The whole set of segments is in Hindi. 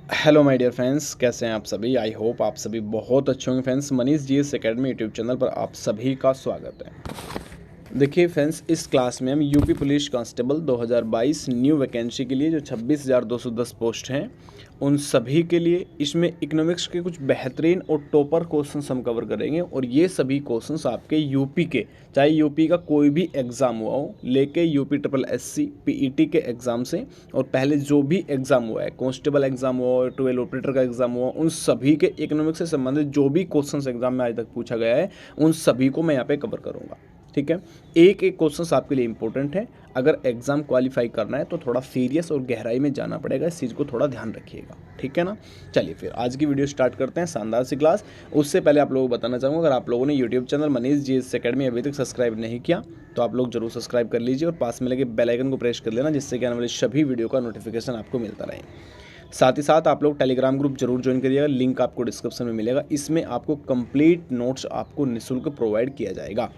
हेलो माय डियर फ्रेंड्स, कैसे हैं आप सभी। आई होप आप सभी बहुत अच्छे होंगे। Friends, Manish GS academy YouTube channel पर आप सभी का स्वागत है। देखिए फ्रेंड्स, इस क्लास में हम UP police constable 2022 new vacancy के लिए जो 26,210 पोस्ट हैं उन सभी के लिए इसमें इकोनॉमिक्स के कुछ बेहतरीन और टॉपर क्वेश्चंस हम कवर करेंगे। और ये सभी क्वेश्चंस आपके यूपी के, चाहे यूपी का कोई भी एग्ज़ाम हुआ हो, लेके यूपी ट्रिपल एससी पीईटी के एग्ज़ाम से और पहले जो भी एग्ज़ाम हुआ है, कांस्टेबल एग्ज़ाम हुआ, 12 ऑपरेटर का एग्ज़ाम हुआ, उन सभी के इकोनॉमिक्स से संबंधित जो भी क्वेश्चंस एग्ज़ाम में आज तक पूछा गया है उन सभी को मैं यहाँ पे कवर करूँगा। ठीक है, एक एक क्वेश्चन आपके लिए इंपॉर्टेंट है। अगर एग्जाम क्वालिफाई करना है तो थोड़ा सीरियस और गहराई में जाना पड़ेगा, इस चीज़ को थोड़ा ध्यान रखिएगा। ठीक है ना। चलिए फिर आज की वीडियो स्टार्ट करते हैं, शानदार सी क्लास। उससे पहले आप लोगों को बताना चाहूँगा, अगर आप लोगों ने YouTube channel Manish GS academy अभी तक सब्सक्राइब नहीं किया तो आप लोग जरूर सब्सक्राइब कर लीजिए और पास में लगे बेल आइकन को प्रेस कर लेना, जिससे कि आने वाली सभी वीडियो का नोटिफिकेशन आपको मिलता रहे। साथ ही साथ आप लोग टेलीग्राम ग्रुप जरूर ज्वाइन करिएगा, लिंक आपको डिस्क्रिप्शन में मिलेगा। इसमें आपको कंप्लीट नोट्स आपको निःशुल्क प्रोवाइड किया जाएगा।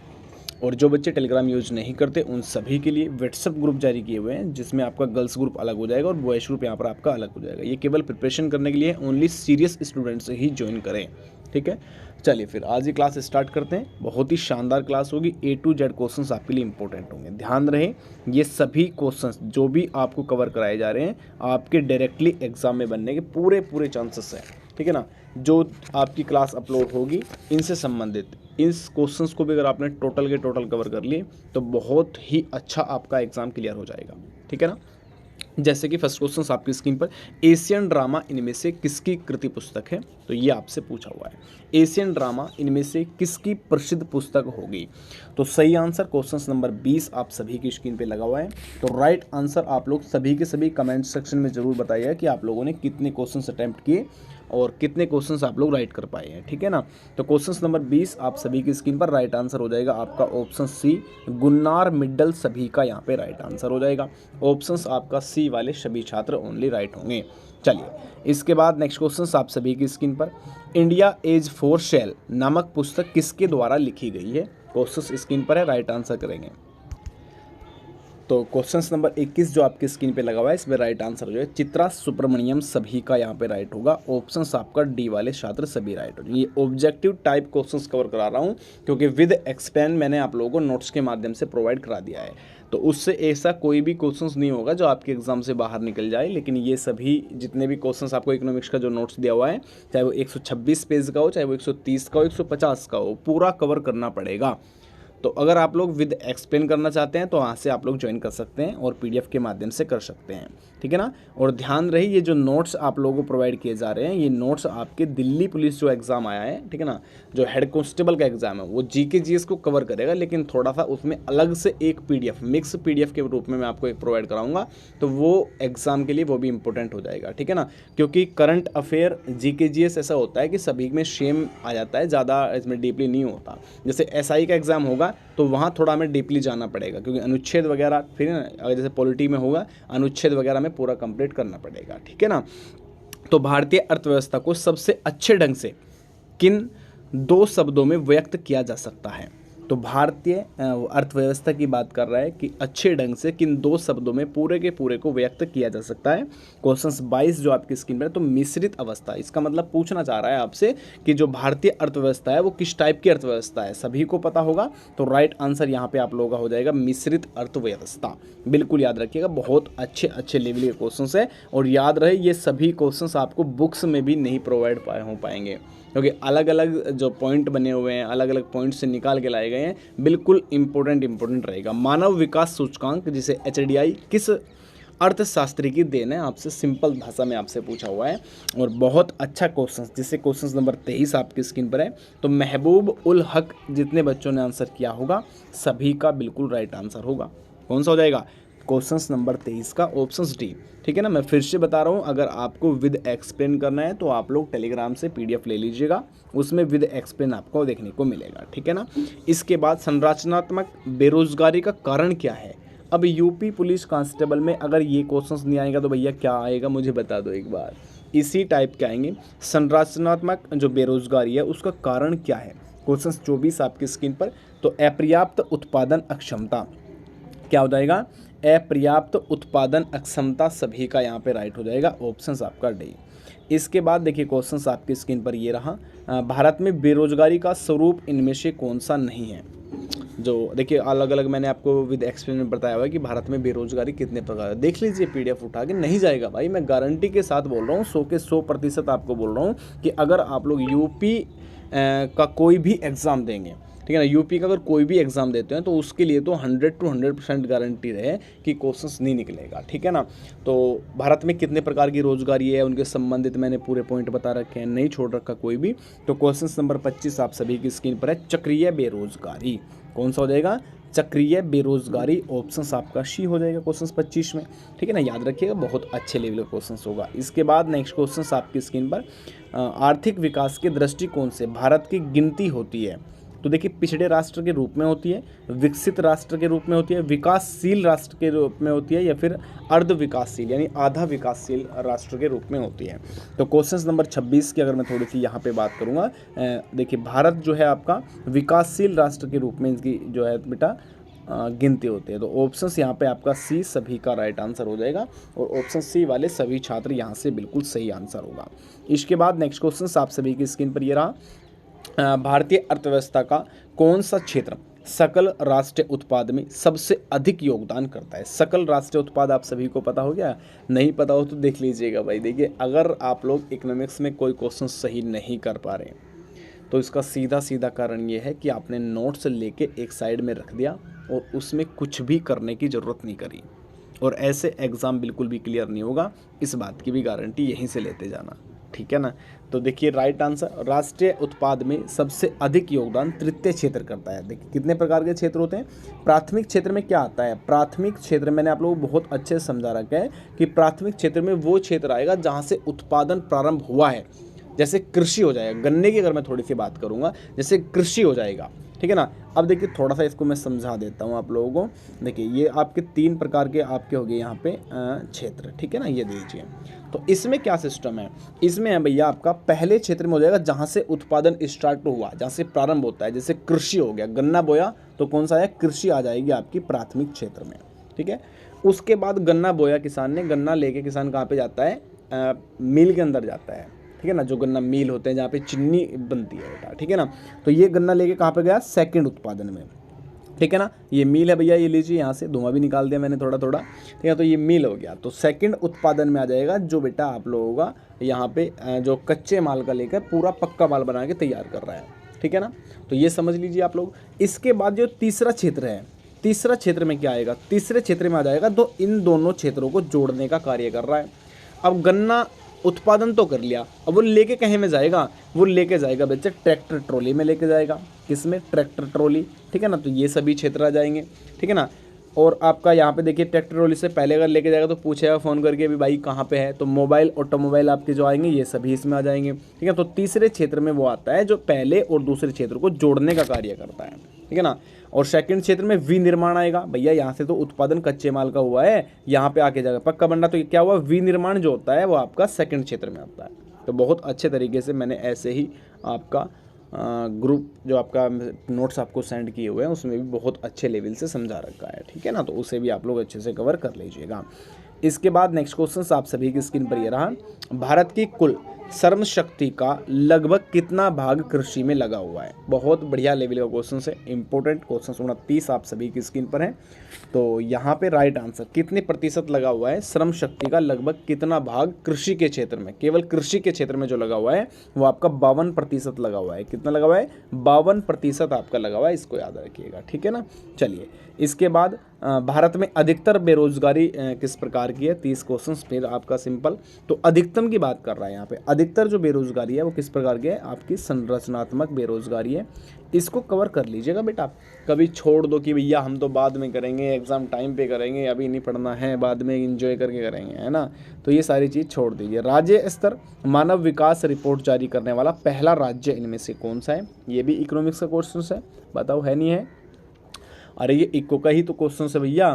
और जो बच्चे टेलीग्राम यूज नहीं करते उन सभी के लिए व्हाट्सएप ग्रुप जारी किए हुए हैं, जिसमें आपका गर्ल्स ग्रुप अलग हो जाएगा और बॉयज़ ग्रुप यहाँ पर आपका अलग हो जाएगा। ये केवल प्रिपरेशन करने के लिए, ओनली सीरियस स्टूडेंट्स ही ज्वाइन करें। ठीक है, चलिए फिर आज ही क्लास स्टार्ट करते हैं। बहुत ही शानदार क्लास होगी, A to Z क्वेश्चंस आपके लिए इंपॉर्टेंट होंगे। ध्यान रहे, ये सभी क्वेश्चंस जो भी आपको कवर कराए जा रहे हैं आपके डायरेक्टली एग्जाम में बनने के पूरे चांसेस हैं। ठीक है ना। जो आपकी क्लास अपलोड होगी इनसे संबंधित इस क्वेश्चंस को भी अगर आपने टोटल के टोटल कवर कर लिए तो बहुत ही अच्छा आपका एग्जाम क्लियर हो जाएगा। ठीक है ना। जैसे कि फर्स्ट क्वेश्चन आपकी स्क्रीन पर, एशियन ड्रामा इनमें से किसकी कृति पुस्तक है। तो ये आपसे पूछा हुआ है, एशियन ड्रामा इनमें से किसकी प्रसिद्ध पुस्तक होगी। तो सही आंसर क्वेश्चन नंबर 20 आप सभी की स्क्रीन पे लगा हुआ है। तो राइट आंसर आप लोग सभी के सभी कमेंट सेक्शन में जरूर बताइएगा कि आप लोगों ने कितने क्वेश्चन अटैम्प्ट किए और कितने क्वेश्चंस आप लोग राइट कर पाए हैं। ठीक है ना। तो क्वेश्चंस नंबर 20 आप सभी की स्क्रीन पर, राइट आंसर हो जाएगा आपका ऑप्शन सी, गुन्नार मिड्डल सभी का यहाँ पे राइट आंसर हो जाएगा। ऑप्शंस आपका सी वाले सभी छात्र ओनली राइट होंगे। चलिए इसके बाद नेक्स्ट क्वेश्चंस आप सभी की स्क्रीन पर, इंडिया एज फॉर सेल नामक पुस्तक किसके द्वारा लिखी गई है। क्वेश्चंस स्क्रीन पर है, राइट आंसर करेंगे। तो क्वेश्चन नंबर 21 जो आपकी स्क्रीन पे लगा हुआ है इसमें राइट आंसर जो है चित्रा सुब्रमण्यम सभी का यहाँ पे राइट होगा। ऑप्शंस आपका डी वाले छात्र सभी राइट होंगे। ये ऑब्जेक्टिव टाइप क्वेश्चंस कवर करा रहा हूँ क्योंकि विद एक्सप्लेन मैंने आप लोगों को नोट्स के माध्यम से प्रोवाइड करा दिया है, तो उससे ऐसा कोई भी क्वेश्चंस नहीं होगा जो आपके एग्जाम से बाहर निकल जाए। लेकिन ये सभी जितने भी क्वेश्चंस आपको इकोनॉमिक्स का जो नोट्स दिया हुआ है, चाहे वो 126 पेज का हो, चाहे वो 130 का हो, 150 का हो, पूरा कवर करना पड़ेगा। तो अगर आप लोग विद एक्सप्लेन करना चाहते हैं तो वहाँ से आप लोग ज्वाइन कर सकते हैं और पीडीएफ के माध्यम से कर सकते हैं। ठीक है ना। और ध्यान रही, ये जो नोट्स आप लोगों को प्रोवाइड किए जा रहे हैं ये नोट्स आपके दिल्ली पुलिस जो एग्ज़ाम आया है, ठीक है ना, जो हेड कांस्टेबल का एग्ज़ाम है वो जीके जीएस को कवर करेगा, लेकिन थोड़ा सा उसमें अलग से एक पीडीएफ, मिक्स पीडीएफ के रूप में मैं आपको एक प्रोवाइड कराऊंगा। तो वो एग्ज़ाम के लिए वो भी इंपॉर्टेंट हो जाएगा। ठीक है ना। क्योंकि करंट अफेयर जीके जीएस ऐसा होता है कि सभी में सेम आ जाता है, ज़्यादा इसमें डीपली नहीं होता। जैसे एसआई का एग्ज़ाम होगा तो वहाँ थोड़ा हमें डीपली जाना पड़ेगा, क्योंकि अनुच्छेद वगैरह, फिर अगर जैसे पॉलिटी में होगा अनुच्छेद वगैरह में पूरा कंप्लीट करना पड़ेगा। ठीक है ना। तो भारतीय अर्थव्यवस्था को सबसे अच्छे ढंग से किन दो शब्दों में व्यक्त किया जा सकता है। तो भारतीय अर्थव्यवस्था की बात कर रहा है कि अच्छे ढंग से किन दो शब्दों में पूरे के पूरे को व्यक्त किया जा सकता है। क्वेश्चन 22 जो आपकी स्क्रीन पर है, तो मिश्रित अवस्था, इसका मतलब पूछना चाह रहा है आपसे कि जो भारतीय अर्थव्यवस्था है वो किस टाइप की अर्थव्यवस्था है। सभी को पता होगा, तो राइट आंसर यहाँ पे आप लोगों का हो जाएगा मिश्रित अर्थव्यवस्था। बिल्कुल याद रखिएगा, बहुत अच्छे लेवल के क्वेश्चन है। और याद रहे ये सभी क्वेश्चन आपको बुक्स में भी नहीं प्रोवाइड हो पाएंगे, क्योंकि अलग अलग जो पॉइंट बने हुए हैं, अलग अलग पॉइंट से निकाल के लाए गए हैं। बिल्कुल इंपॉर्टेंट रहेगा। मानव विकास सूचकांक जिसे HDI किस अर्थशास्त्री की देन है, आपसे सिंपल भाषा में आपसे पूछा हुआ है। और बहुत अच्छा क्वेश्चन, जिसे क्वेश्चन नंबर 23 आपकी स्क्रीन पर है, तो महबूब उल हक जितने बच्चों ने आंसर किया होगा सभी का बिल्कुल राइट आंसर होगा। कौन सा हो जाएगा, क्वेश्चन नंबर 23 का ऑप्शन डी। ठीक है ना। मैं फिर से बता रहा हूँ, अगर आपको विद एक्सप्लेन करना है तो आप लोग टेलीग्राम से पीडीएफ ले लीजिएगा, उसमें विद एक्सप्लेन आपको देखने को मिलेगा। ठीक है ना। इसके बाद संरचनात्मक बेरोजगारी का कारण क्या है। अब यूपी पुलिस कांस्टेबल में अगर ये क्वेश्चंस नहीं आएगा तो भैया क्या आएगा मुझे बता दो एक बार। इसी टाइप के आएंगे, संरचनात्मक जो बेरोजगारी है उसका कारण क्या है। क्वेश्चन 24 आपकी स्क्रीन पर, तो अपर्याप्त उत्पादन अक्षमता, क्या हो जाएगा, अपर्याप्त उत्पादन अक्षमता सभी का यहाँ पे राइट हो जाएगा, ऑप्शन आपका डी। इसके बाद देखिए क्वेश्चन आपकी स्क्रीन पर ये रहा, भारत में बेरोजगारी का स्वरूप इनमें से कौन सा नहीं है। जो देखिए अलग अलग मैंने आपको विद एक्सपेरिमेंट बताया हुआ है कि भारत में बेरोजगारी कितने प्रकार है। देख लीजिए पीडीएफ उठा के, नहीं जाएगा भाई, मैं गारंटी के साथ बोल रहा हूँ, 100 के 100% आपको बोल रहा हूँ कि अगर आप लोग यूपी का कोई भी एग्ज़ाम देंगे, ठीक है ना, यूपी का अगर कोई भी एग्ज़ाम देते हैं तो उसके लिए तो 100 to 100% गारंटी रहे कि क्वेश्चंस नहीं निकलेगा, ठीक है ना। तो भारत में कितने प्रकार की रोजगारी है, उनके संबंधित मैंने पूरे पॉइंट बता रखे हैं, नहीं छोड़ रखा कोई भी। तो क्वेश्चन नंबर 25 आप सभी की स्क्रीन पर है, चक्रीय बेरोजगारी। कौन सा हो जाएगा, चक्रीय बेरोजगारी, ऑप्शंस आपका सी हो जाएगा क्वेश्चन 25 में, ठीक है ना, याद रखिएगा, बहुत अच्छे लेवल का क्वेश्चन होगा। इसके बाद नेक्स्ट क्वेश्चन आपकी स्क्रीन पर, आर्थिक विकास के दृष्टिकोण से भारत की गिनती होती है, तो देखिए पिछड़े राष्ट्र के रूप में होती है, विकसित राष्ट्र के रूप में होती है, विकासशील राष्ट्र के रूप में होती है, या फिर अर्ध विकासशील यानी आधा विकासशील राष्ट्र के रूप में होती है। तो क्वेश्चन नंबर 26 की अगर मैं थोड़ी सी यहाँ पे बात करूँगा, देखिए भारत जो है आपका विकासशील राष्ट्र के रूप में इसकी जो है बेटा गिनती होती है। तो ऑप्शंस यहाँ पे आपका सी सभी का राइट आंसर हो जाएगा, और ऑप्शन सी वाले सभी छात्र यहाँ से बिल्कुल सही आंसर होगा। इसके बाद नेक्स्ट क्वेश्चन आप सभी की स्क्रीन पर ये रहा, भारतीय अर्थव्यवस्था का कौन सा क्षेत्र सकल राष्ट्रीय उत्पाद में सबसे अधिक योगदान करता है। सकल राष्ट्रीय उत्पाद आप सभी को पता हो गया, नहीं पता हो तो देख लीजिएगा भाई। देखिए अगर आप लोग इकोनॉमिक्स में कोई क्वेश्चन सही नहीं कर पा रहे तो इसका सीधा सीधा कारण ये है कि आपने नोट्स लेके एक साइड में रख दिया और उसमें कुछ भी करने की ज़रूरत नहीं करी, और ऐसे एग्ज़ाम बिल्कुल भी क्लियर नहीं होगा, इस बात की भी गारंटी यहीं से लेते जाना, ठीक है ना। तो देखिए राइट आंसर, राष्ट्रीय उत्पाद में सबसे अधिक योगदान तृतीय क्षेत्र करता है। देखिए कितने प्रकार के क्षेत्र होते हैं, प्राथमिक क्षेत्र में क्या आता है, प्राथमिक क्षेत्र मैंने आप लोगों को बहुत अच्छे से समझा रखा है कि प्राथमिक क्षेत्र में वो क्षेत्र आएगा जहाँ से उत्पादन प्रारंभ हुआ है, जैसे कृषि हो जाएगा, गन्ने की अगर मैं थोड़ी सी बात करूँगा, जैसे कृषि हो जाएगा, ठीक है ना। अब देखिए थोड़ा सा इसको मैं समझा देता हूँ आप लोगों को। देखिए ये आपके 3 प्रकार के आपके हो गए यहाँ पे क्षेत्र, ठीक है ना, ये दीजिए। तो इसमें क्या सिस्टम है, इसमें है भैया आपका पहले क्षेत्र में हो जाएगा जहाँ से उत्पादन स्टार्ट हुआ, जहाँ से प्रारंभ होता है, जैसे कृषि हो गया, गन्ना बोया तो कौन सा है, कृषि आ जाएगी आपकी प्राथमिक क्षेत्र में, ठीक है। उसके बाद गन्ना बोया किसान ने, गन्ना लेके किसान कहाँ पे जाता है, मिल के अंदर जाता है, ठीक है ना, जो गन्ना मिल होते हैं जहाँ पे चीनी बनती है बेटा, ठीक है ना। तो ये गन्ना लेके कहाँ पे गया, सेकंड उत्पादन में, ठीक है ना। ये मील है भैया, ये लीजिए, यहाँ से धुआं भी निकाल दिया मैंने थोड़ा थोड़ा, ठीक है। तो ये मील हो गया, तो सेकंड उत्पादन में आ जाएगा जो बेटा आप लोगों का यहाँ पे जो कच्चे माल का लेकर पूरा पक्का माल बना के तैयार कर रहा है, ठीक है ना। तो ये समझ लीजिए आप लोग। इसके बाद जो तीसरा क्षेत्र है, तीसरा क्षेत्र में क्या आएगा, तीसरे क्षेत्र में आ जाएगा तो इन दोनों क्षेत्रों को जोड़ने का कार्य कर रहा है। अब गन्ना उत्पादन तो कर लिया, अब वो लेके कहीं में जाएगा, वो लेके जाएगा बच्चे ट्रैक्टर ट्रॉली में लेके जाएगा, किसमें, ट्रैक्टर ट्रॉली, ठीक है ना। तो ये सभी क्षेत्र आ जाएंगे, ठीक है ना। और आपका यहाँ पे देखिए ट्रैक्टर ट्रॉली से पहले अगर लेके जाएगा तो पूछेगा फ़ोन करके अभी भाई कहाँ पे है, तो मोबाइल ऑटोमोबाइल आपके जो आएंगे ये सभी इसमें आ जाएंगे, ठीक है। तो तीसरे क्षेत्र में वो आता है जो पहले और दूसरे क्षेत्र को जोड़ने का कार्य करता है, ठीक है ना। और सेकंड क्षेत्र में विनिर्माण आएगा, भैया यहाँ से तो उत्पादन कच्चे माल का हुआ है, यहाँ पे आके जाएगा पक्का बनना, तो क्या हुआ, विनिर्माण जो होता है वो आपका सेकंड क्षेत्र में आता है। तो बहुत अच्छे तरीके से मैंने ऐसे ही आपका ग्रुप जो आपका नोट्स आपको सेंड किए हुए हैं उसमें भी बहुत अच्छे लेवल से समझा रखा है, ठीक है ना। तो उसे भी आप लोग अच्छे से कवर कर लीजिएगा। इसके बाद नेक्स्ट क्वेश्चन आप सभी की स्क्रीन पर ये रहा, भारत की कुल श्रम शक्ति का लगभग कितना भाग कृषि में लगा हुआ है। बहुत बढ़िया लेवल का क्वेश्चन है, इंपॉर्टेंट क्वेश्चन 29 आप सभी की स्क्रीन पर है। तो यहाँ पे राइट आंसर कितने प्रतिशत लगा हुआ है, श्रम शक्ति का लगभग कितना भाग कृषि के क्षेत्र में, केवल कृषि के क्षेत्र में जो लगा हुआ है वो आपका 52% लगा हुआ है। कितना लगा हुआ है, 52% आपका लगा हुआ है, इसको याद रखिएगा, ठीक है ना। चलिए इसके बाद भारत में अधिकतर बेरोजगारी किस प्रकार की है, 30 क्वेश्चन फिर आपका सिंपल। तो अधिकतम की बात कर रहा है यहाँ पे, अधिकतर जो बेरोजगारी है वो किस प्रकार की है, आपकी संरचनात्मक बेरोजगारी है। इसको कवर कर लीजिएगा बेटा, कभी छोड़ दो कि भैया हम तो बाद में करेंगे, एग्जाम टाइम पे करेंगे, अभी नहीं पढ़ना है, बाद में एंजॉय करके करेंगे, है ना। तो ये सारी चीज़ छोड़ दीजिए। राज्य स्तर मानव विकास रिपोर्ट जारी करने वाला पहला राज्य इनमें से कौन सा है, ये भी इकोनॉमिक्स का क्वेश्चन है, बताओ है नहीं है, अरे ये इको का ही तो क्वेश्चन है भैया।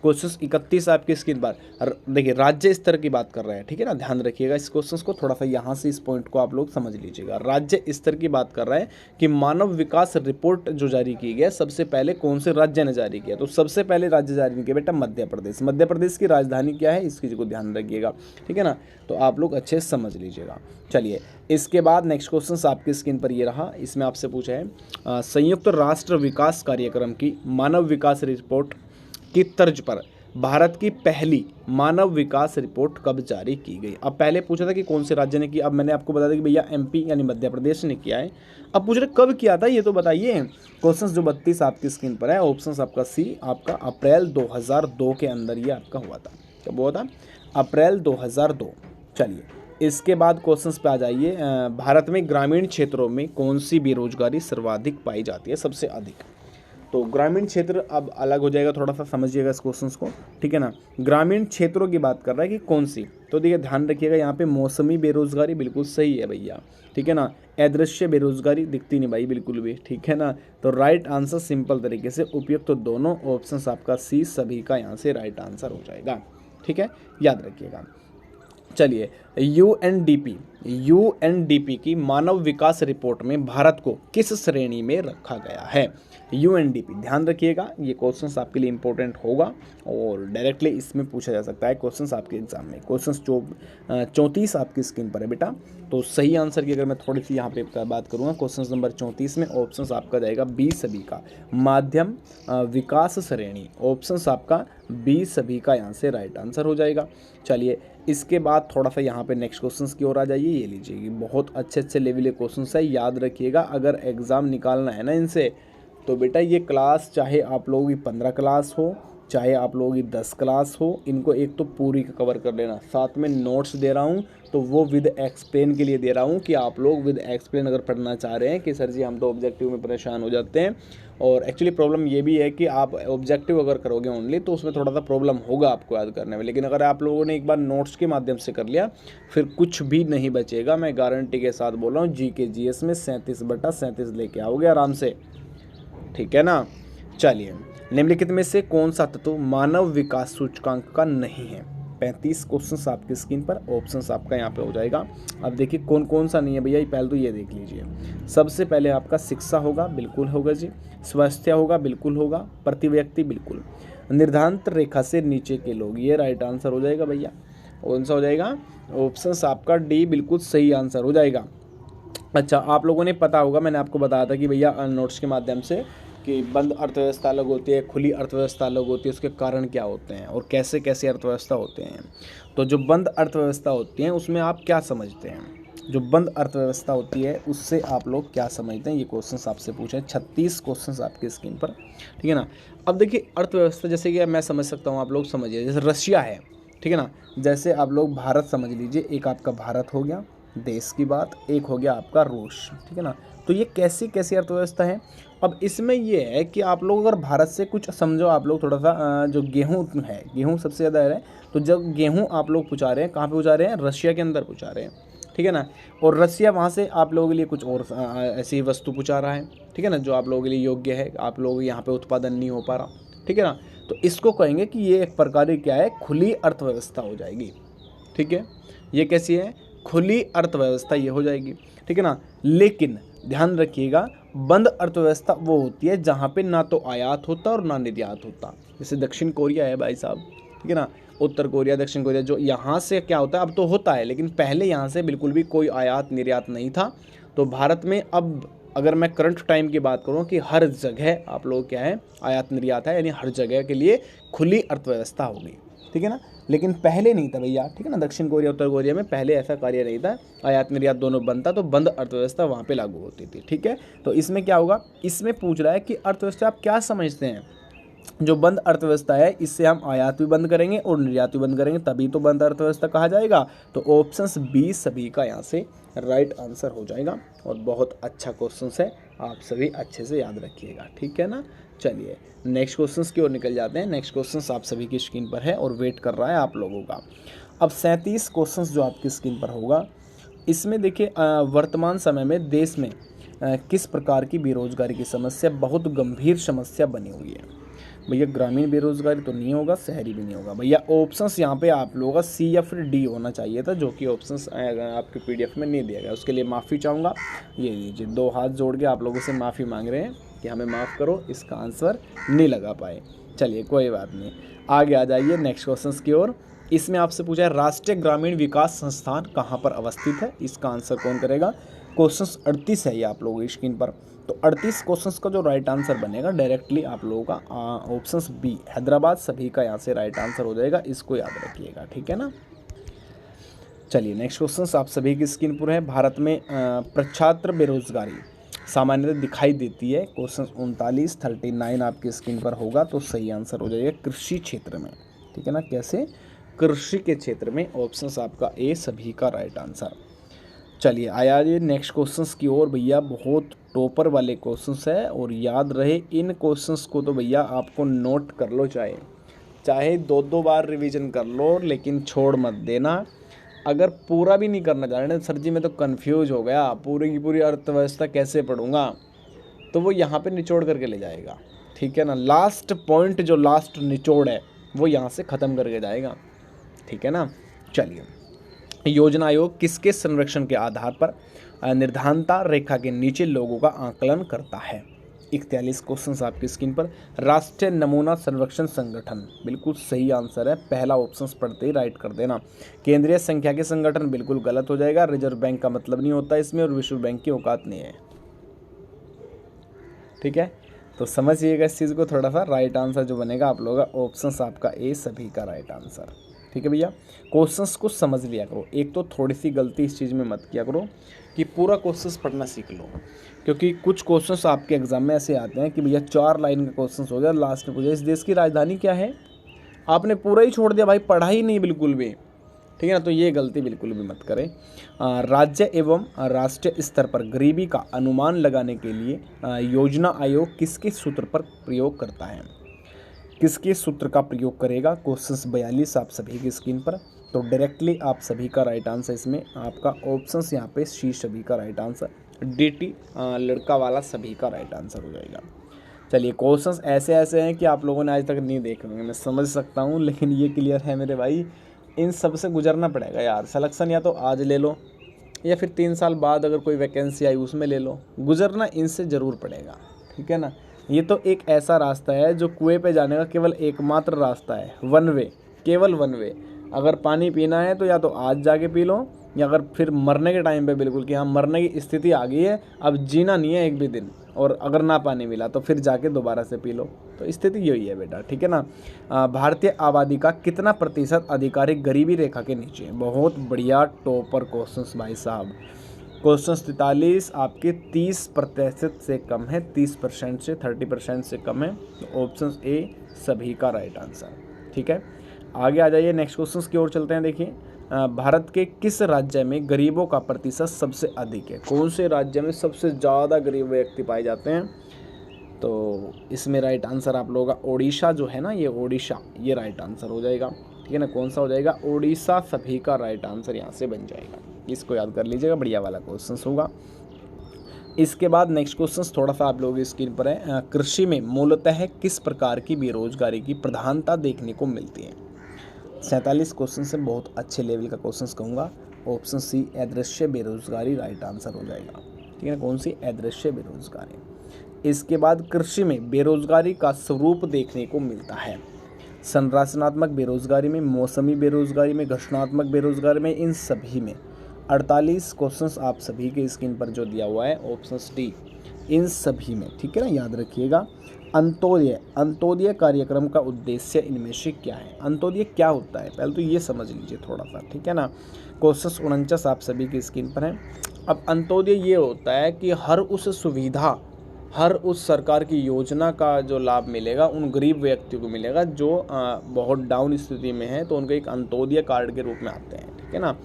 क्वेश्चन 31 आपकी स्क्रीन पर देखिए राज्य स्तर की बात कर रहे हैं, ठीक है ना, ध्यान रखिएगा इस क्वेश्चन को, थोड़ा सा यहाँ से इस पॉइंट को आप लोग समझ लीजिएगा। राज्य स्तर की बात कर रहे हैं कि मानव विकास रिपोर्ट जो जारी की गई है सबसे पहले कौन से राज्य ने जारी किया, तो सबसे पहले राज्य जारी किया बेटा मध्य प्रदेश। मध्य प्रदेश की राजधानी क्या है, इस चीज़ को ध्यान रखिएगा, ठीक है ना, तो आप लोग अच्छे से समझ लीजिएगा। चलिए इसके बाद नेक्स्ट क्वेश्चन आपकी स्क्रीन पर ये रहा, इसमें आपसे पूछा है संयुक्त राष्ट्र विकास कार्यक्रम की मानव विकास रिपोर्ट की तर्ज पर भारत की पहली मानव विकास रिपोर्ट कब जारी की गई। अब पहले पूछा था कि कौन से राज्य ने किया, अब मैंने आपको बता दिया कि भैया एमपी यानी मध्य प्रदेश ने किया है। अब पूछ रहे कब किया था, ये तो बताइए। क्वेश्चन जो 32 आपकी स्क्रीन पर है, ऑप्शन आपका सी, आपका अप्रैल 2002 के अंदर ये आपका हुआ था। कब हुआ था, अप्रैल 2002। चलिए इसके बाद क्वेश्चंस पे आ जाइए। भारत में ग्रामीण क्षेत्रों में कौन सी बेरोजगारी सर्वाधिक पाई जाती है, सबसे अधिक। तो ग्रामीण क्षेत्र अब अलग हो जाएगा, थोड़ा सा समझिएगा इस क्वेश्चंस को, ठीक है ना। ग्रामीण क्षेत्रों की बात कर रहा है कि कौन सी, तो देखिए ध्यान रखिएगा यहाँ पे मौसमी बेरोजगारी बिल्कुल सही है भैया, ठीक है ना। अदृश्य बेरोजगारी दिखती नहीं भाई बिल्कुल भी, ठीक है ना। तो राइट आंसर सिंपल तरीके से उपयुक्त तो दोनों ऑप्शंस आपका सी सभी का यहाँ से राइट आंसर हो जाएगा, ठीक है, याद रखिएगा। चलिए यूएनडीपी की मानव विकास रिपोर्ट में भारत को किस श्रेणी में रखा गया है। यूएनडीपी ध्यान रखिएगा, ये क्वेश्चंस आपके लिए इंपॉर्टेंट होगा और डायरेक्टली इसमें पूछा जा सकता है क्वेश्चंस आपके एग्जाम में। क्वेश्चंस 34 आपकी स्क्रीन पर है बेटा, तो सही आंसर की अगर मैं थोड़ी सी यहाँ पे बात करूँगा, क्वेश्चन नंबर 34 में ऑप्शंस आपका जाएगा बी सभी का, माध्यम विकास श्रेणी, ऑप्शंस आपका बी सभी का यहाँ से राइट आंसर हो जाएगा। चलिए इसके बाद थोड़ा सा यहाँ पे नेक्स्ट क्वेश्चंस की ओर आ जाइए, ये लीजिए बहुत अच्छे अच्छे लेवल के क्वेश्चंस है, याद रखिएगा। अगर एग्ज़ाम निकालना है ना इनसे, तो बेटा ये क्लास चाहे आप लोगों की 15 क्लास हो, चाहे आप लोगों की 10 क्लास हो, इनको एक तो पूरी कवर कर लेना। साथ में नोट्स दे रहा हूँ तो वो विद एक्सप्लेन के लिए दे रहा हूँ कि आप लोग विद एक्सप्लेन अगर पढ़ना चाह रहे हैं कि सर जी हम तो ऑब्जेक्टिव में परेशान हो जाते हैं, और एक्चुअली प्रॉब्लम ये भी है कि आप ऑब्जेक्टिव अगर करोगे ओनली तो उसमें थोड़ा सा प्रॉब्लम होगा आपको याद करने में, लेकिन अगर आप लोगों ने एक बार नोट्स के माध्यम से कर लिया फिर कुछ भी नहीं बचेगा। मैं गारंटी के साथ बोल रहा हूँ, जीके जीएस में 37/37 लेके आओगे आराम से, ठीक है ना। चलिए निम्नलिखित में से कौन सा तत्व मानव विकास सूचकांक का नहीं है। 35 क्वेश्चंस आपकी स्क्रीन पर, ऑप्शंस आपका यहाँ पे हो जाएगा। अब देखिए कौन कौन सा नहीं है भैया, पहले तो ये देख लीजिए। सबसे पहले आपका शिक्षा होगा, बिल्कुल होगा जी। स्वास्थ्य होगा, बिल्कुल होगा। प्रति व्यक्ति, बिल्कुल। निर्धारित रेखा से नीचे के लोग, ये राइट आंसर हो जाएगा भैया। कौन सा हो जाएगा, ऑप्शंस आपका डी बिल्कुल सही आंसर हो जाएगा। अच्छा आप लोगों ने पता होगा, मैंने आपको बताया था कि भैया नोट्स के माध्यम से कि बंद अर्थव्यवस्था अलग होती है, खुली अर्थव्यवस्था अलग होती है, उसके कारण क्या होते हैं और कैसे कैसे अर्थव्यवस्था होते हैं। तो जो बंद अर्थव्यवस्था होती है उसमें आप क्या समझते हैं, जो बंद अर्थव्यवस्था होती है उससे आप लोग क्या समझते हैं, ये क्वेश्चंस आपसे पूछे। 36 क्वेश्चंस आपकी स्क्रीन पर, ठीक है ना। अब देखिए अर्थव्यवस्था जैसे कि मैं समझ सकता हूँ, आप लोग समझिए, जैसे रशिया है, ठीक है ना। जैसे आप लोग भारत समझ लीजिए, एक आपका भारत हो गया देश की बात, एक हो गया आपका रूस, ठीक है ना। तो ये कैसी कैसी अर्थव्यवस्था है। अब इसमें ये है कि आप लोग अगर भारत से कुछ समझो, आप लोग थोड़ा सा जो गेहूँ है, गेहूँ सबसे ज़्यादा है, तो जब गेहूँ आप लोग पहुँचा रहे हैं, कहाँ पे पहुँचा रहे हैं, रशिया के अंदर पहुँचा रहे हैं, ठीक है ना। और रशिया वहाँ से आप लोगों के लिए कुछ और ऐसी वस्तु पहुँचा रहा है, ठीक है ना, जो आप लोगों के लिए योग्य है, आप लोग यहाँ पे उत्पादन नहीं हो पा रहा, ठीक है ना। तो इसको कहेंगे कि ये एक प्रकार की क्या है, खुली अर्थव्यवस्था हो जाएगी, ठीक है। ये कैसी है, खुली अर्थव्यवस्था ये हो जाएगी, ठीक है ना। लेकिन ध्यान रखिएगा बंद अर्थव्यवस्था वो होती है जहाँ पे ना तो आयात होता और ना निर्यात होता। जैसे दक्षिण कोरिया है भाई साहब, ठीक है ना, उत्तर कोरिया, दक्षिण कोरिया, जो यहाँ से क्या होता है, अब तो होता है लेकिन पहले यहाँ से बिल्कुल भी कोई आयात निर्यात नहीं था। तो भारत में अब अगर मैं करंट टाइम की बात करूँ कि हर जगह आप लोग क्या है, आयात निर्यात है, यानी हर जगह के लिए खुली अर्थव्यवस्था होगी, ठीक है ना। लेकिन पहले नहीं था भैया, ठीक है ना। दक्षिण कोरिया उत्तर कोरिया में पहले ऐसा कार्य नहीं था, आयात निर्यात दोनों बनता, तो बंद अर्थव्यवस्था वहाँ पे लागू होती थी, ठीक है। तो इसमें क्या होगा, इसमें पूछ रहा है कि अर्थव्यवस्था आप क्या समझते हैं। जो बंद अर्थव्यवस्था है इससे हम आयात भी बंद करेंगे और निर्यात भी बंद करेंगे, तभी तो बंद अर्थव्यवस्था कहा जाएगा। तो ऑप्शंस बी सभी का यहाँ से राइट आंसर हो जाएगा। और बहुत अच्छा क्वेश्चन है, आप सभी अच्छे से याद रखिएगा, ठीक है ना। चलिए नेक्स्ट क्वेश्चंस की ओर निकल जाते हैं। नेक्स्ट क्वेश्चंस आप सभी की स्क्रीन पर है और वेट कर रहा है आप लोगों का। अब 37 क्वेश्चंस जो आपकी स्क्रीन पर होगा, इसमें देखिए वर्तमान समय में देश में किस प्रकार की बेरोजगारी की समस्या बहुत गंभीर समस्या बनी हुई है। भैया ग्रामीण बेरोजगारी तो नहीं होगा, शहरी भी नहीं होगा। भैया ऑप्शंस यहाँ पे आप लोगों का सी या फिर डी होना चाहिए था, जो कि ऑप्शंस आपके पीडीएफ में नहीं दिया गया। उसके लिए माफ़ी चाहूँगा। ये लीजिए 2 हाथ जोड़ के आप लोगों से माफ़ी मांग रहे हैं कि हमें माफ़ करो, इसका आंसर नहीं लगा पाए। चलिए कोई बात नहीं, आगे आ जाइए नेक्स्ट क्वेश्चन की ओर। इसमें आपसे पूछा है राष्ट्रीय ग्रामीण विकास संस्थान कहाँ पर अवस्थित है, इसका आंसर कौन करेगा। क्वेश्चन 38 है ये आप लोगों की स्क्रीन पर। तो 38 क्वेश्चंस का जो राइट आंसर बनेगा डायरेक्टली आप लोगों का ऑप्शन बी हैदराबाद, सभी का यहाँ से राइट आंसर हो जाएगा, इसको याद रखिएगा, ठीक है ना। चलिए नेक्स्ट क्वेश्चन आप सभी की स्क्रीन पर है। भारत में प्रच्छात्र बेरोजगारी सामान्यतः दिखाई देती है। क्वेश्चन 39 आपकी स्क्रीन पर होगा, तो सही आंसर हो जाएगा कृषि क्षेत्र में, ठीक है ना। कैसे, कृषि के क्षेत्र में। ऑप्शंस आपका ए सभी का राइट आंसर। चलिए आया ये नेक्स्ट क्वेश्चंस की ओर। भैया बहुत टॉपर वाले क्वेश्चंस है, और याद रहे इन क्वेश्चंस को तो भैया आपको नोट कर लो, चाहे 2 बार रिवीजन कर लो, लेकिन छोड़ मत देना। अगर पूरा भी नहीं करना चाह रहे सर जी मैं तो कंफ्यूज हो गया, पूरी की पूरी अर्थव्यवस्था कैसे पढ़ूंगा, तो वो यहाँ पे निचोड़ करके ले जाएगा, ठीक है ना। लास्ट पॉइंट जो लास्ट निचोड़ है वो यहाँ से ख़त्म करके जाएगा, ठीक है ना। चलिए, योजना आयोग किसके संरक्षण के आधार पर निर्धारणता रेखा के नीचे लोगों का आकलन करता है। 41 क्वेश्चन आपकी स्क्रीन पर। राष्ट्रीय नमूना संरक्षण संगठन बिल्कुल सही आंसर है, पहला ऑप्शन पढ़ते ही राइट कर देना। केंद्रीय संख्या के संगठन बिल्कुल गलत हो जाएगा, रिजर्व बैंक का मतलब नहीं होता इसमें, और विश्व बैंक की औकात नहीं है, ठीक है। तो समझिएगा इस चीज़ को थोड़ा सा। राइट आंसर जो बनेगा आप लोगों का ऑप्शन आपका ए सभी का राइट आंसर, ठीक है भैया। क्वेश्चंस को समझ लिया करो, एक तो थोड़ी सी गलती इस चीज़ में मत किया करो कि पूरा क्वेश्चंस पढ़ना सीख लो, क्योंकि कुछ क्वेश्चंस आपके एग्जाम में ऐसे आते हैं कि भैया 4 लाइन का क्वेश्चंस हो गया, लास्ट में पूछा इस देश की राजधानी क्या है, आपने पूरा ही छोड़ दिया भाई, पढ़ा ही नहीं बिल्कुल भी, ठीक है ना। तो ये गलती बिल्कुल भी मत करें। राज्य एवं राष्ट्रीय स्तर पर गरीबी का अनुमान लगाने के लिए योजना आयोग किसके सूत्र पर प्रयोग करता है, किसके सूत्र का प्रयोग करेगा। क्वेश्चन 42 आप सभी की स्क्रीन पर। तो डायरेक्टली आप सभी का राइट आंसर इसमें आपका ऑप्शंस यहाँ पे सी सभी का राइट आंसर, DT लड़का वाला सभी का राइट आंसर हो जाएगा। चलिए क्वेश्चंस ऐसे ऐसे हैं कि आप लोगों ने आज तक नहीं देखे होंगे, मैं समझ सकता हूँ, लेकिन ये क्लियर है मेरे भाई, इन सब से गुजरना पड़ेगा यार। सिलेक्शन या तो आज ले लो या फिर 3 साल बाद अगर कोई वैकेंसी आई उसमें ले लो, गुजरना इनसे ज़रूर पड़ेगा, ठीक है ना। ये तो एक ऐसा रास्ता है जो कुएं पे जाने का केवल एकमात्र रास्ता है, 1 वे, केवल 1 वे। अगर पानी पीना है तो या तो आज जाके पी लो, या अगर फिर मरने के टाइम पे बिल्कुल कि हाँ मरने की स्थिति आ गई है, अब जीना नहीं है एक भी दिन, और अगर ना पानी मिला तो फिर जाके दोबारा से पी लो। तो स्थिति यही है बेटा, ठीक है ना। भारतीय आबादी का कितना प्रतिशत अधिकारी गरीबी रेखा के नीचे है। बहुत बढ़िया टॉपर क्वेश्चन भाई साहब। क्वेश्चन 43 आपके 30% से कम है, 30% से 30% से कम है। तो ऑप्शन ए सभी का राइट आंसर, ठीक है। आगे आ जाइए नेक्स्ट क्वेश्चन की ओर चलते हैं। देखिए भारत के किस राज्य में गरीबों का प्रतिशत सबसे अधिक है, कौन से राज्य में सबसे ज़्यादा गरीब व्यक्ति पाए जाते हैं। तो इसमें राइट आंसर आप लोगों का ओडिशा जो है ना, ये ओडिशा, ये राइट आंसर हो जाएगा, ठीक है ना। कौन सा हो जाएगा, ओडिशा सभी का राइट आंसर यहाँ से बन जाएगा, इसको याद कर लीजिएगा, बढ़िया वाला क्वेश्चन होगा। इसके बाद नेक्स्ट क्वेश्चन थोड़ा सा आप लोगों की स्क्रीन पर है। कृषि में मूलतः किस प्रकार की बेरोजगारी की प्रधानता देखने को मिलती है। 47 क्वेश्चन से बहुत अच्छे लेवल का क्वेश्चन कहूँगा। ऑप्शन सी अदृश्य बेरोजगारी राइट आंसर हो जाएगा, ठीक है ना। कौन सी, अदृश्य बेरोजगारी। इसके बाद कृषि में बेरोजगारी का स्वरूप देखने को मिलता है। संरचनात्मक बेरोजगारी में, मौसमी बेरोजगारी में, घोषणात्मक बेरोजगारी में, इन सभी में। 48 क्वेश्चंस आप सभी के स्क्रीन पर जो दिया हुआ है ऑप्शन डी, इन सभी में, ठीक है ना, याद रखिएगा। अंत्योदय कार्यक्रम का उद्देश्य इनमें से क्या है। अंत्योदय क्या होता है पहले तो ये समझ लीजिए थोड़ा सा, ठीक है ना। क्वेश्चन 49 आप सभी की स्क्रीन पर है। अब अंत्योदय ये होता है कि हर उस सुविधा, हर उस सरकार की योजना का जो लाभ मिलेगा उन गरीब व्यक्तियों को मिलेगा जो बहुत डाउन स्थिति में है, तो उनको एक अंत्योदय कार्ड के रूप में आते हैं, ठीक है ना।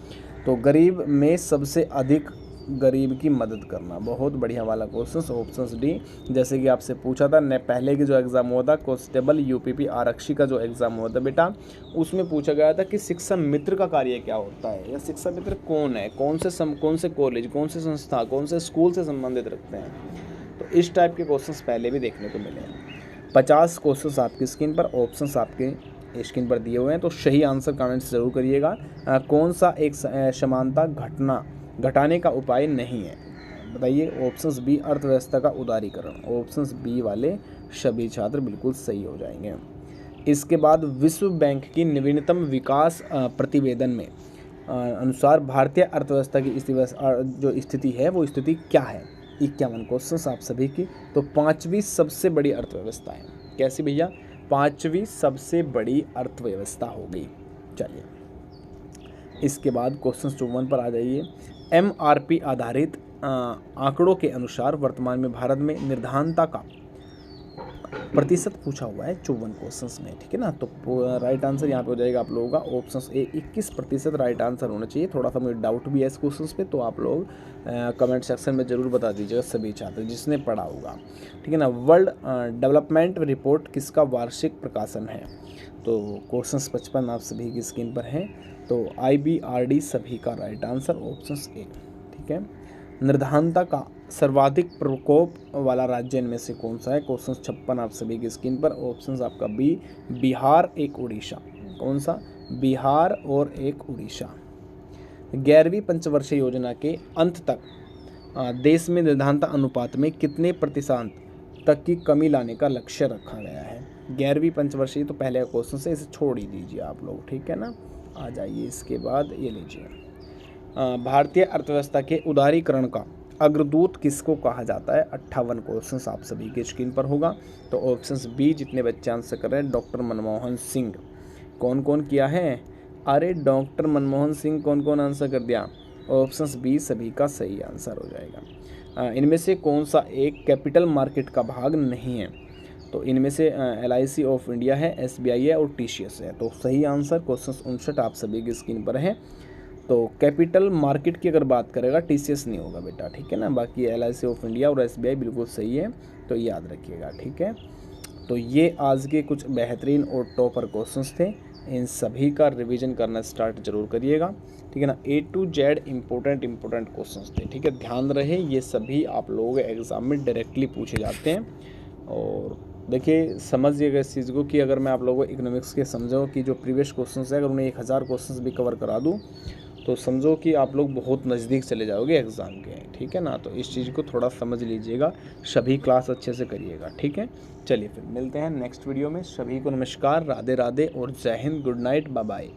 तो गरीब में सबसे अधिक गरीब की मदद करना, बहुत बढ़िया वाला क्वेश्चन, ऑप्शन डी। जैसे कि आपसे पूछा था न, पहले की जो एग्ज़ाम हुआ था कांस्टेबल यूपीपी आरक्षी का जो एग्ज़ाम हुआ था बेटा, उसमें पूछा गया था कि शिक्षा मित्र का कार्य क्या होता है, या शिक्षा मित्र कौन है, कौन से कॉलेज, कौन से संस्था, कौन से स्कूल से संबंधित रखते हैं। तो इस टाइप के क्वेश्चंस पहले भी देखने को मिले हैं। 50 क्वेश्चंस आपकी स्क्रीन पर, ऑप्शंस आपके स्क्रीन पर दिए हुए हैं। तो सही आंसर कमेंट्स ज़रूर करिएगा। कौन सा एक समानता घटाने का उपाय नहीं है, बताइए। ऑप्शंस बी अर्थव्यवस्था का उदारीकरण। ऑप्शंस बी वाले सभी छात्र बिल्कुल सही हो जाएंगे। इसके बाद विश्व बैंक की नवीनतम विकास प्रतिवेदन में अनुसार भारतीय अर्थव्यवस्था की जो स्थिति है वो स्थिति क्या है। 51 क्वेश्चन आप सभी की। तो 5वीं सबसे बड़ी अर्थव्यवस्था है। कैसी भैया? 5वीं सबसे बड़ी अर्थव्यवस्था होगी। चलिए इसके बाद क्वेश्चन 54 पर आ जाइए। MRP आधारित आंकड़ों के अनुसार वर्तमान में भारत में निर्धारता का प्रतिशत पूछा हुआ है 54 क्वेश्चंस में, ठीक है ना। तो राइट आंसर यहाँ पे हो जाएगा आप लोगों का ऑप्शन ए 21% राइट आंसर होना चाहिए। थोड़ा सा मुझे डाउट भी है इस क्वेश्चंस पे, तो आप लोग कमेंट सेक्शन में ज़रूर बता दीजिएगा सभी छात्र जिसने पढ़ा होगा, ठीक है ना। वर्ल्ड डेवलपमेंट रिपोर्ट किसका वार्षिक प्रकाशन है? तो क्वेश्चन 55 आप सभी की स्क्रीन पर हैं। तो IBRD सभी का राइट आंसर ऑप्शन ए, ठीक है। निर्धारता का सर्वाधिक प्रकोप वाला राज्य इनमें से कौन सा है? क्वेश्चन 56 आप सभी की स्क्रीन पर। ऑप्शंस आपका बी बिहार एक उड़ीसा। कौन सा? बिहार और एक उड़ीसा। 11वीं पंचवर्षीय योजना के अंत तक देश में निर्धारता अनुपात में कितने प्रतिशत तक की कमी लाने का लक्ष्य रखा गया है? 11वीं पंचवर्षीय तो पहले क्वेश्चन से, इसे छोड़ ही दीजिए आप लोग, ठीक है ना। आ जाइए इसके बाद ये लीजिए, भारतीय अर्थव्यवस्था के उदारीकरण का अग्रदूत किसको कहा जाता है? 58 क्वेश्चंस आप सभी के स्क्रीन पर होगा। तो ऑप्शंस बी जितने बच्चे आंसर कर रहे हैं, डॉक्टर मनमोहन सिंह। कौन कौन किया है? अरे डॉक्टर मनमोहन सिंह कौन कौन आंसर कर दिया? ऑप्शंस बी सभी का सही आंसर हो जाएगा। इनमें से कौन सा एक कैपिटल मार्केट का भाग नहीं है? तो इनमें से LIC ऑफ इंडिया है, SBI है और TCS है। तो सही आंसर क्वेश्चन 59 आप सभी की स्क्रीन पर है। तो कैपिटल मार्केट की अगर बात करेगा TCS नहीं होगा बेटा, ठीक है ना। बाकी LIC ऑफ इंडिया और SBI बिल्कुल सही है, तो याद रखिएगा, ठीक है। तो ये आज के कुछ बेहतरीन और टॉपर क्वेश्चंस थे। इन सभी का रिवीजन करना स्टार्ट जरूर करिएगा, ठीक है ना। A to Z important questions थे, ठीक है। ध्यान रहे ये सभी आप लोगों के एग्ज़ाम में डायरेक्टली पूछे जाते हैं। और देखिए समझिएगा इस चीज़ को कि अगर मैं आप लोगों को इकोनॉमिक्स के समझो कि जो प्रीवियस क्वेश्चंस है, अगर उन्हें 1000 क्वेश्चंस भी कवर करा दूँ तो समझो कि आप लोग बहुत नज़दीक चले जाओगे एग्ज़ाम के, ठीक है ना। तो इस चीज़ को थोड़ा समझ लीजिएगा, सभी क्लास अच्छे से करिएगा, ठीक है। चलिए फिर मिलते हैं नेक्स्ट वीडियो में। सभी को नमस्कार, राधे राधे और जय हिंद, गुड नाइट, बाय बाय।